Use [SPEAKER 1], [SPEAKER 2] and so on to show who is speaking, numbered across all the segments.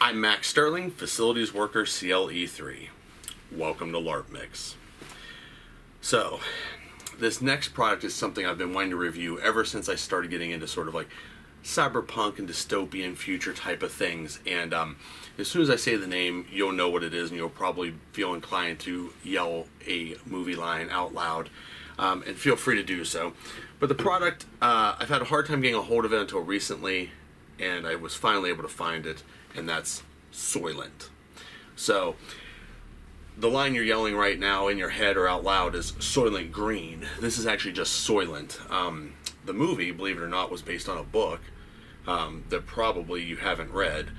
[SPEAKER 1] I'm Max Sterling, Facilities Worker CLE3. Welcome to LarpMix. So, this next product is something I've been wanting to review ever since I started getting into sort of like cyberpunk and dystopian future type of things. And as soon as I say the name, you'll know what it is, and you'll probably feel inclined to yell a movie line out loud. And feel free to do so. But the product, I've had a hard time getting a hold of it until recently, and I was finally able to find it, and that's Soylent. So, the line you're yelling right now in your head or out loud is Soylent Green. This is actually just Soylent. The movie, believe it or not, was based on a book that probably you haven't read,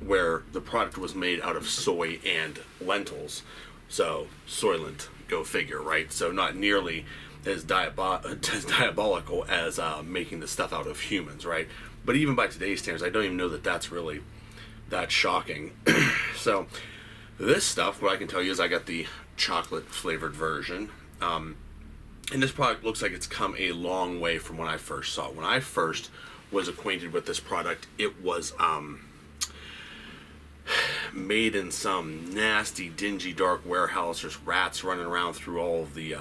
[SPEAKER 1] where the product was made out of soy and lentils. So, Soylent, go figure, right? So not nearly as diabolical as making the stuff out of humans, right? But even by today's standards, I don't even know that that's really that shocking. So this stuff, what I can tell you is I got the chocolate flavored version. And this product looks like it's come a long way from when I first saw it. When I first was acquainted with this product, it was made in some nasty, dingy, dark warehouse. There's rats running around through all of the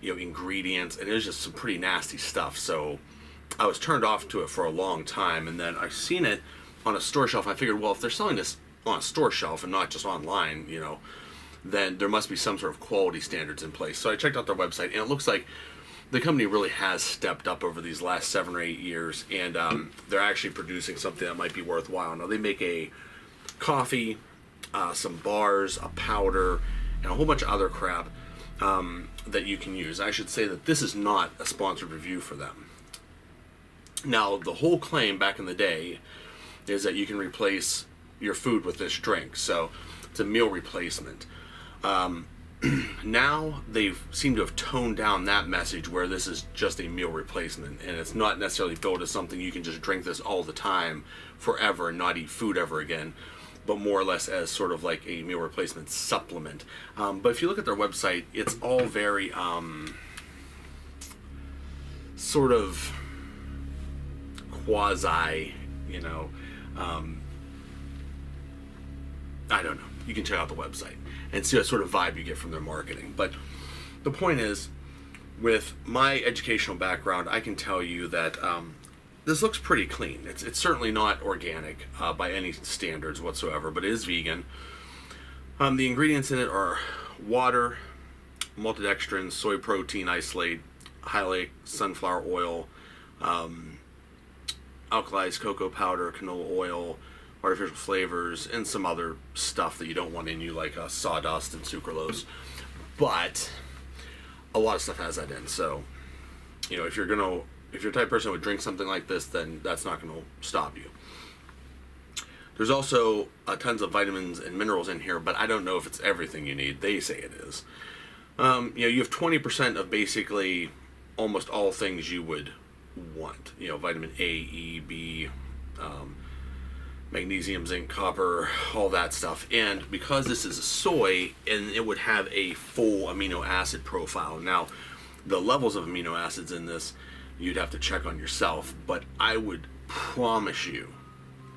[SPEAKER 1] ingredients, and it was just some pretty nasty stuff. So I was turned off to it for a long time, and then I seen it on a store shelf. I figured, well, if they're selling this on a store shelf and not just online, then there must be some sort of quality standards in place. So I checked out their website, and it looks like the company really has stepped up over these last 7 or 8 years, and they're actually producing something that might be worthwhile. Now, they make a coffee, some bars, a powder, and a whole bunch of other crap that you can use. I should say that this is not a sponsored review for them. Now, the whole claim back in the day is that you can replace your food with this drink, so it's a meal replacement. Now they seem to have toned down that message where this is just a meal replacement, and it's not necessarily billed as something you can just drink this all the time forever and not eat food ever again, but more or less as sort of like a meal replacement supplement. But if you look at their website, it's all very sort of quasi, I don't know. You can check out the website and see what sort of vibe you get from their marketing. But the point is, with my educational background, I can tell you that this looks pretty clean. It's certainly not organic by any standards whatsoever, but it is vegan. The ingredients in it are water, maltodextrin, soy protein isolate, hyaluronic sunflower oil, alkalized cocoa powder, canola oil, artificial flavors, and some other stuff that you don't want in you, like sawdust and sucralose. But a lot of stuff has that in. So, if you're the type of person who would drink something like this, then that's not going to stop you. There's also tons of vitamins and minerals in here, but I don't know if it's everything you need. They say it is. You have 20% of basically almost all things you would want. Vitamin A, E, B, magnesium, zinc, copper, all that stuff. And because this is a soy, and it would have a full amino acid profile. Now, the levels of amino acids in this, you'd have to check on yourself. But I would promise you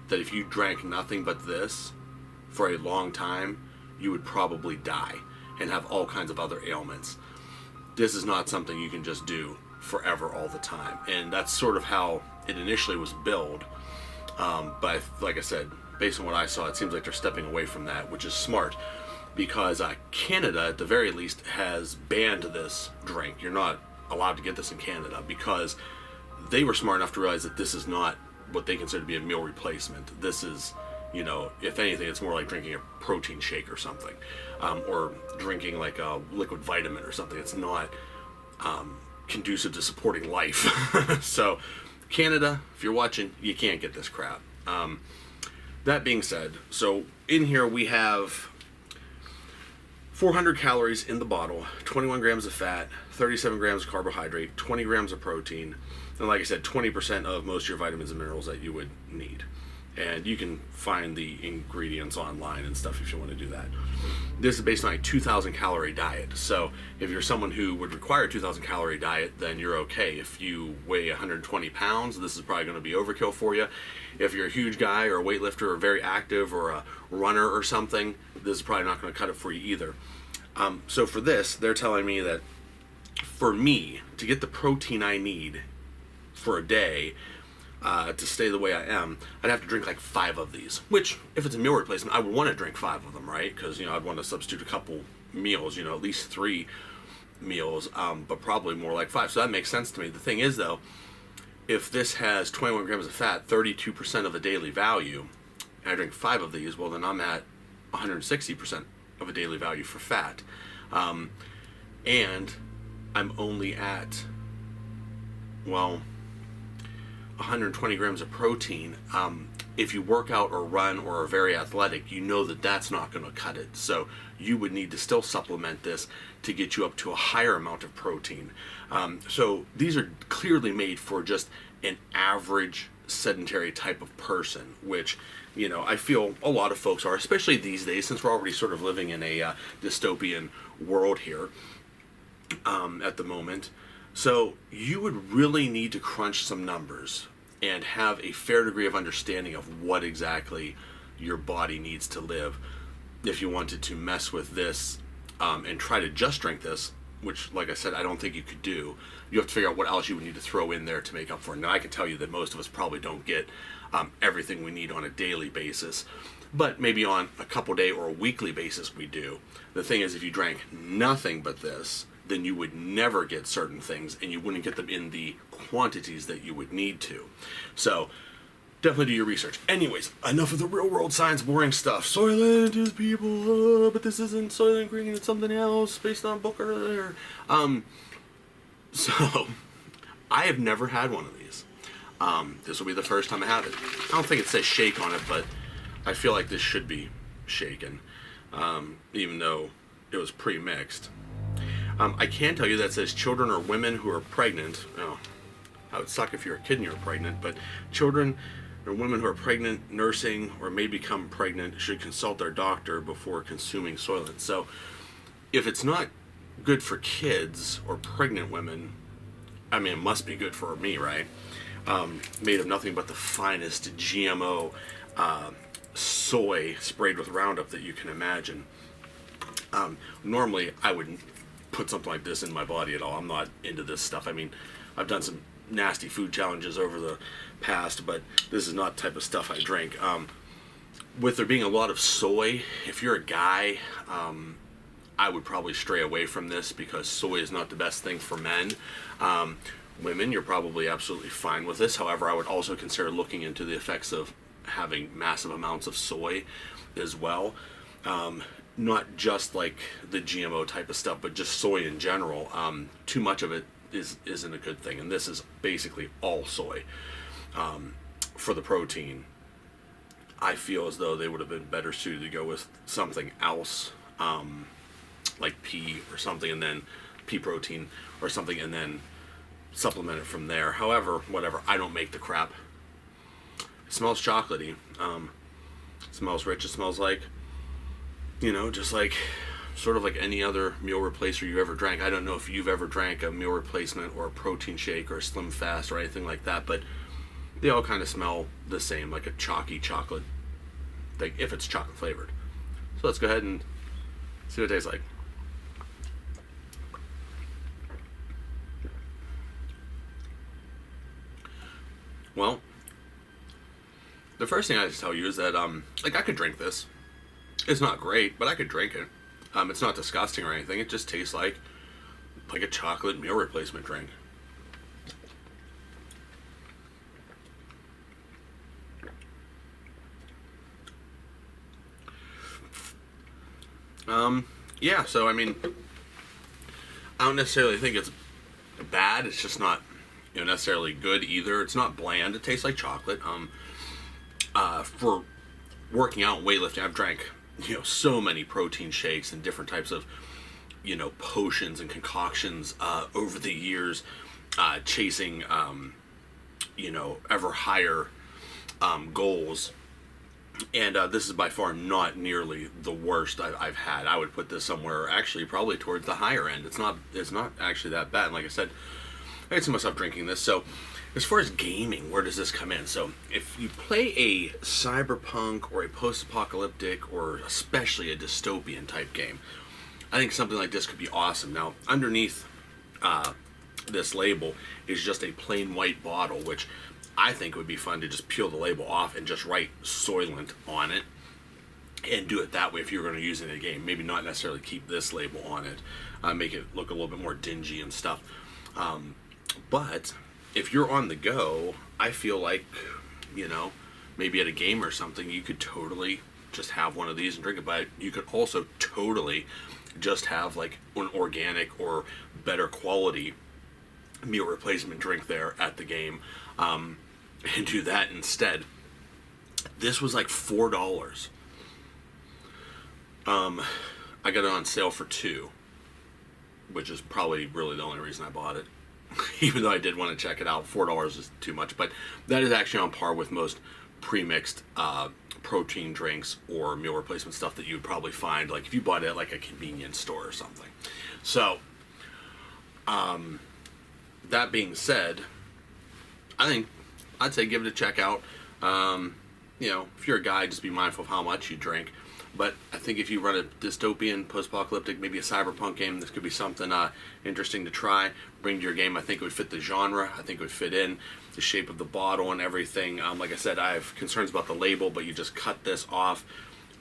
[SPEAKER 1] that if you drank nothing but this for a long time, you would probably die and have all kinds of other ailments. This is not something you can just do forever all the time. And that's sort of how it initially was billed. But like I said, based on what I saw, it seems like they're stepping away from that, which is smart, because Canada, at the very least, has banned this drink. You're not allowed to get this in Canada because they were smart enough to realize that this is not what they consider to be a meal replacement. This is, if anything, it's more like drinking a protein shake or something, or drinking like a liquid vitamin or something. It's not conducive to supporting life. So, Canada, if you're watching, you can't get this crap. That being said, so in here we have 400 calories in the bottle, 21 grams of fat, 37 grams of carbohydrate, 20 grams of protein, and like I said, 20% of most of your vitamins and minerals that you would need. And you can find the ingredients online and stuff if you want to do that. This is based on a 2,000 calorie diet. So if you're someone who would require a 2,000 calorie diet, then you're okay. If you weigh 120 pounds, this is probably going to be overkill for you. If you're a huge guy or a weightlifter or very active or a runner or something, this is probably not going to cut it for you either. So for this, they're telling me that for me, to get the protein I need for a day, to stay the way I am, I'd have to drink like 5 of these. Which, if it's a meal replacement, I would want to drink 5 of them, right? Because, you know, I'd want to substitute a couple meals, you know, at least 3 meals, but probably more like 5. So that makes sense to me. The thing is, though, if this has 21 grams of fat, 32% of a daily value, and I drink 5 of these, well, then I'm at 160% of a daily value for fat. And I'm only at, well, 120 grams of protein. If you work out or run or are very athletic, you know that that's not going to cut it. So you would need to still supplement this to get you up to a higher amount of protein. So these are clearly made for just an average sedentary type of person, which, you know, I feel a lot of folks are, especially these days, since we're already sort of living in a dystopian world here at the moment. So you would really need to crunch some numbers and have a fair degree of understanding of what exactly your body needs to live if you wanted to mess with this and try to just drink this, which, like I said, I don't think you could do. You have to figure out what else you would need to throw in there to make up for it. Now, I can tell you that most of us probably don't get everything we need on a daily basis, but maybe on a couple day or a weekly basis we do. The thing is, if you drank nothing but this, then you would never get certain things, and you wouldn't get them in the quantities that you would need to. So definitely do your research. Anyways, enough of the real world science boring stuff. Soylent is people, but this isn't Soylent Green, it's something else based on a book earlier. So I have never had one of these. This will be the first time I have it. I don't think it says shake on it, but I feel like this should be shaken, even though it was pre-mixed. I can tell you that it says children or women who are pregnant. Oh, that would suck if you're a kid and you're pregnant, but children or women who are pregnant, nursing, or may become pregnant should consult their doctor before consuming Soylent. So if it's not good for kids or pregnant women, I mean, it must be good for me, right? Made of nothing but the finest GMO soy sprayed with Roundup that you can imagine. Normally, I wouldn't put something like this in my body at all. I'm not into this stuff. I mean, I've done some nasty food challenges over the past, but this is not the type of stuff I drink. With there being a lot of soy, if you're a guy, I would probably stray away from this because soy is not the best thing for men. Women, you're probably absolutely fine with this. However, I would also consider looking into the effects of having massive amounts of soy as well. Not just like the GMO type of stuff, but just soy in general. Too much of it isn't a good thing, and this is basically all soy. For the protein, I feel as though they would have been better suited to go with something else, like pea or something, and then pea protein or something, and then supplement it from there. However, whatever, I don't make the crap. It smells chocolatey. It smells rich. It smells like, you know, just like sort of like any other meal replacer you ever drank. I don't know if you've ever drank a meal replacement or a protein shake or a Slim Fast or anything like that, but they all kind of smell the same, like a chalky chocolate thing, if it's chocolate flavored. So let's go ahead and see what it tastes like. Well, the first thing I have to tell you is that, like, I could drink this. It's not great, but I could drink it. It's not disgusting or anything. It just tastes like a chocolate meal replacement drink. Yeah, so, I mean, I don't necessarily think it's bad. It's just not, you know, necessarily good either. It's not bland. It tastes like chocolate. For working out and weightlifting, I've drank, you know, so many protein shakes and different types of, you know, potions and concoctions over the years, chasing, you know, ever higher goals And this is by far not nearly the worst I've had. I would put this somewhere actually probably towards the higher end. It's not actually that bad. And like I said, I had see myself drinking this. So as far as gaming, where does this come in? So if you play a cyberpunk or a post-apocalyptic or especially a dystopian type game, I think something like this could be awesome. Now, underneath this label is just a plain white bottle, which I think would be fun to just peel the label off and just write Soylent on it and do it that way if you're going to use it in a game. Maybe not necessarily keep this label on it, make it look a little bit more dingy and stuff. But if you're on the go, I feel like, you know, maybe at a game or something, you could totally just have one of these and drink it. But you could also totally just have like an organic or better quality meal replacement drink there at the game, and do that instead. This was like $4. I got it on sale for $2, which is probably really the only reason I bought it. Even though I did want to check it out, $4 is too much. But that is actually on par with most pre-mixed protein drinks or meal replacement stuff that you would probably find, like if you bought it at like a convenience store or something. So, that being said, I think I'd say give it a check out. You know, if you're a guy, just be mindful of how much you drink. But I think if you run a dystopian, post-apocalyptic, maybe a cyberpunk game, this could be something interesting to try. Bring to your game. I think it would fit the genre. I think it would fit in the shape of the bottle and everything. Like I said, I have concerns about the label, but you just cut this off,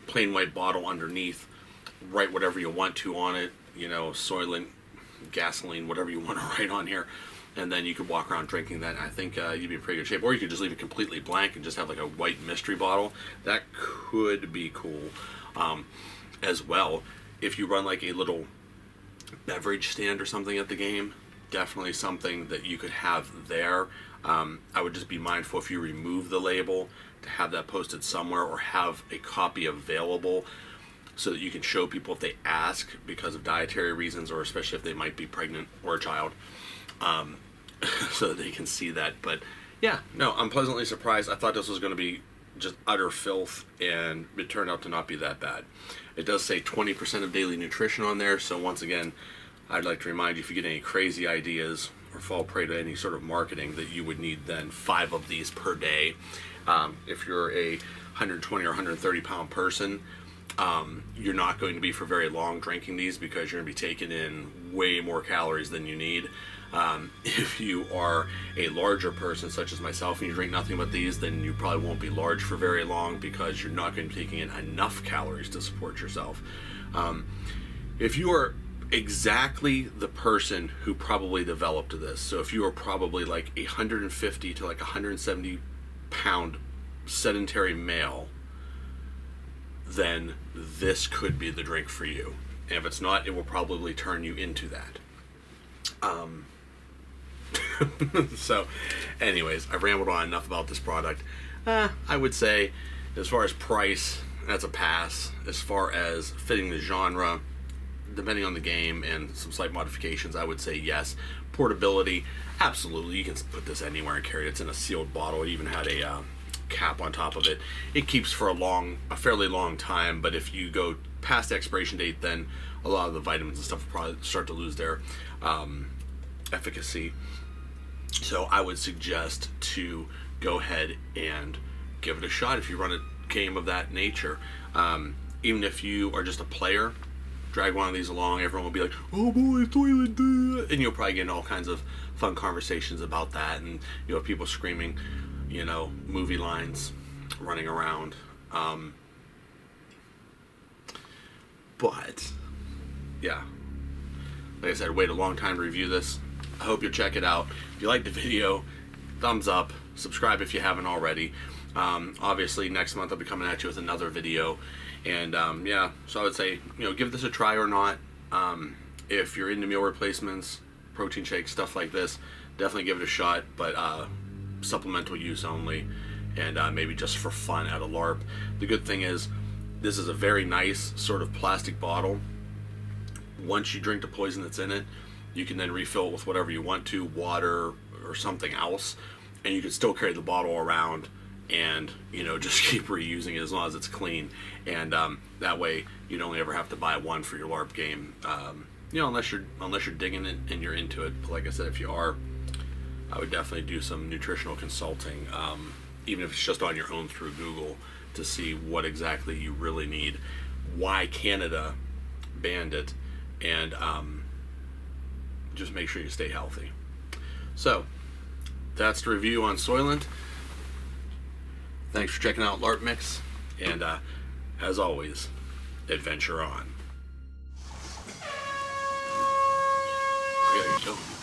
[SPEAKER 1] plain white bottle underneath, write whatever you want to on it. You know, Soylent, gasoline, whatever you want to write on here. And then you could walk around drinking that, and I think you'd be in pretty good shape. Or you could just leave it completely blank and just have like a white mystery bottle. That could be cool as well. If you run like a little beverage stand or something at the game, definitely something that you could have there. I would just be mindful if you remove the label to have that posted somewhere or have a copy available so that you can show people if they ask because of dietary reasons, or especially if they might be pregnant or a child. So that they can see that. But yeah, no, I'm pleasantly surprised. I thought this was going to be just utter filth, and it turned out to not be that bad. It does say 20% of daily nutrition on there, so once again, I'd like to remind you, if you get any crazy ideas or fall prey to any sort of marketing, that you would need then 5 of these per day. If you're a 120 or 130 pound person, you're not going to be for very long drinking these because you're going to be taking in way more calories than you need. If you are a larger person such as myself and you drink nothing but these, then you probably won't be large for very long because you're not going to be taking in enough calories to support yourself. If you are exactly the person who probably developed this, so if you are probably like 150 to like 170 pound sedentary male, then this could be the drink for you. And if it's not, it will probably turn you into that. So, anyways, I've rambled on enough about this product. I would say, as far as price, that's a pass. As far as fitting the genre, depending on the game and some slight modifications, I would say yes. Portability, absolutely. You can put this anywhere and carry it. It's in a sealed bottle. It even had a cap on top of it. It keeps for a fairly long time, but if you go past the expiration date, then a lot of the vitamins and stuff will probably start to lose their efficacy. So I would suggest to go ahead and give it a shot if you run a game of that nature. Even if you are just a player, drag one of these along, everyone will be like, oh boy, toilet, and you'll probably get in all kinds of fun conversations about that, and you know, people screaming, you know, movie lines, running around. But yeah, like I said, wait a long time to review this. I hope you'll check it out. If you liked the video, thumbs up, subscribe if you haven't already. Obviously next month I'll be coming at you with another video, and yeah, so I would say, you know, give this a try or not. If you're into meal replacements, protein shakes, stuff like this, definitely give it a shot, but supplemental use only, and maybe just for fun at a LARP. The good thing is this is a very nice sort of plastic bottle. Once you drink the poison that's in it, you can then refill it with whatever you want to, water or something else, and you can still carry the bottle around and just keep reusing it as long as it's clean, and that way you'd only ever have to buy one for your LARP game, unless you're digging it and you're into it. But like I said, if you are, I would definitely do some nutritional consulting, even if it's just on your own through Google, to see what exactly you really need, why Canada banned it, and just make sure you stay healthy. So that's the review on Soylent. Thanks for checking out LarpMix, and as always, adventure on. I gotta get going.